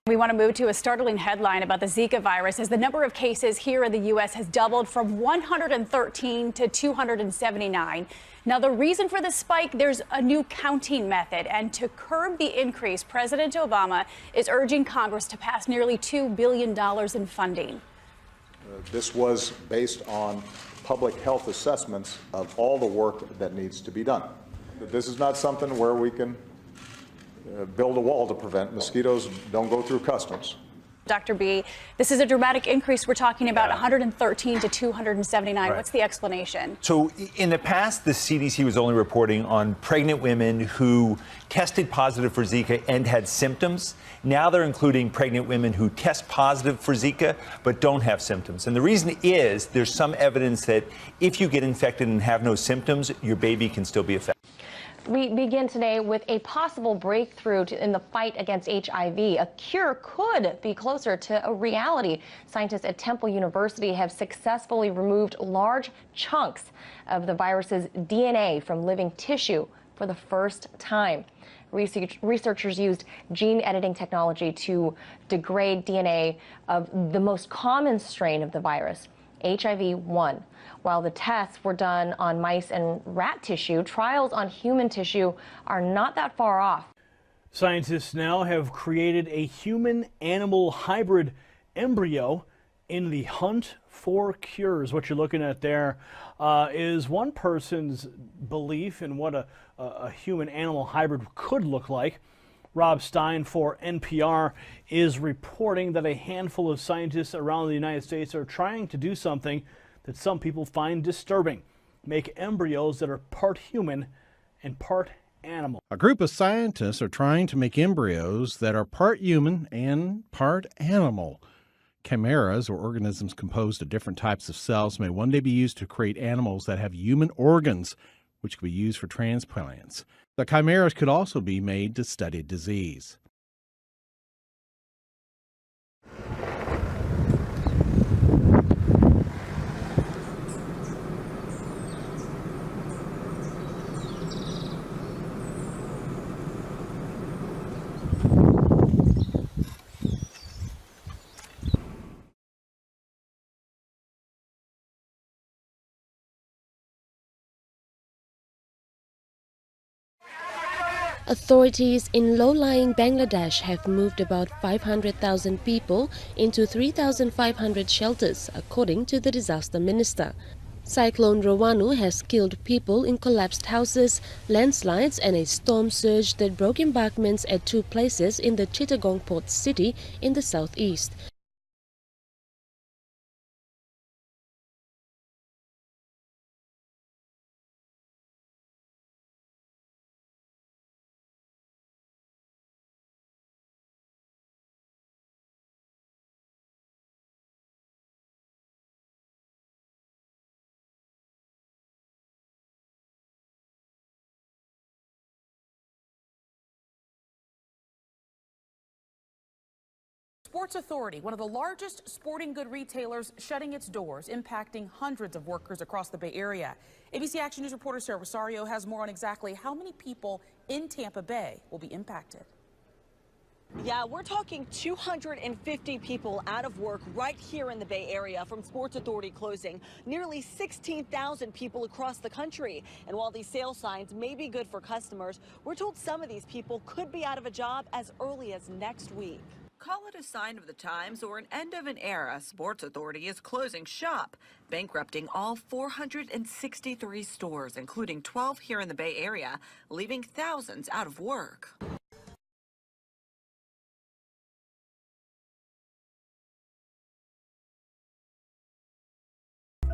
We want to move to a startling headline about the Zika virus as the number of cases here in the U.S. has doubled from 113 to 279. Now, the reason for the spike, there's a new counting method. And to curb the increase, President Obama is urging Congress to pass nearly $2 billion in funding. This was based on public health assessments of all the work that needs to be done. This is not something where we can build a wall to prevent mosquitoes don't go through customs. Dr. B, this is a dramatic increase. We're talking about 113 to 279. Right. What's the explanation? So in the past, the CDC was only reporting on pregnant women who tested positive for Zika and had symptoms. Now they're including pregnant women who test positive for Zika but don't have symptoms. And the reason is there's some evidence that if you get infected and have no symptoms, your baby can still be affected. We begin today with a possible breakthrough in the fight against HIV. A cure could be closer to a reality. Scientists at Temple University have successfully removed large chunks of the virus's DNA from living tissue for the first time. Researchers used gene editing technology to degrade DNA of the most common strain of the virus, HIV-1. While the tests were done on mice and rat tissue, trials on human tissue are not that far off. Scientists now have created a human-animal hybrid embryo in the hunt for cures. What you're looking at there is one person's belief in what a human-animal hybrid could look like. Rob Stein for NPR is reporting that a handful of scientists around the United States are trying to do something that some people find disturbing: make embryos that are part human and part animal. A group of scientists are trying to make embryos that are part human and part animal. Chimeras, or organisms composed of different types of cells, may one day be used to create animals that have human organs, which could be used for transplants. The chimeras could also be made to study disease. Authorities in low-lying Bangladesh have moved about 500,000 people into 3,500 shelters, according to the disaster minister. Cyclone Rawanu has killed people in collapsed houses, landslides and a storm surge that broke embankments at two places in the Chittagong port city in the southeast. Sports Authority, one of the largest sporting good retailers, shutting its doors, impacting hundreds of workers across the Bay Area. ABC Action News reporter Sarah Rosario has more on exactly how many people in Tampa Bay will be impacted. Yeah, we're talking 250 people out of work right here in the Bay Area from Sports Authority closing. Nearly 16,000 people across the country. And while these sales signs may be good for customers, we're told some of these people could be out of a job as early as next week. Call it a sign of the times or an end of an era. Sports Authority is closing shop, bankrupting all 463 stores, including 12 here in the Bay Area, leaving thousands out of work.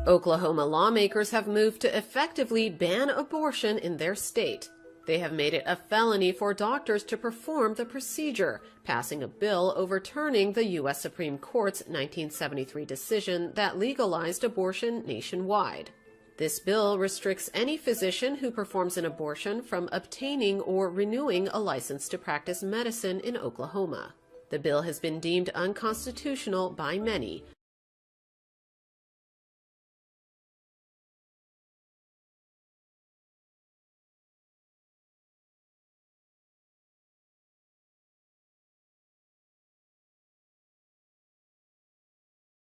Oklahoma lawmakers have moved to effectively ban abortion in their state. They have made it a felony for doctors to perform the procedure, passing a bill overturning the U.S. Supreme Court's 1973 decision that legalized abortion nationwide. This bill restricts any physician who performs an abortion from obtaining or renewing a license to practice medicine in Oklahoma. The bill has been deemed unconstitutional by many,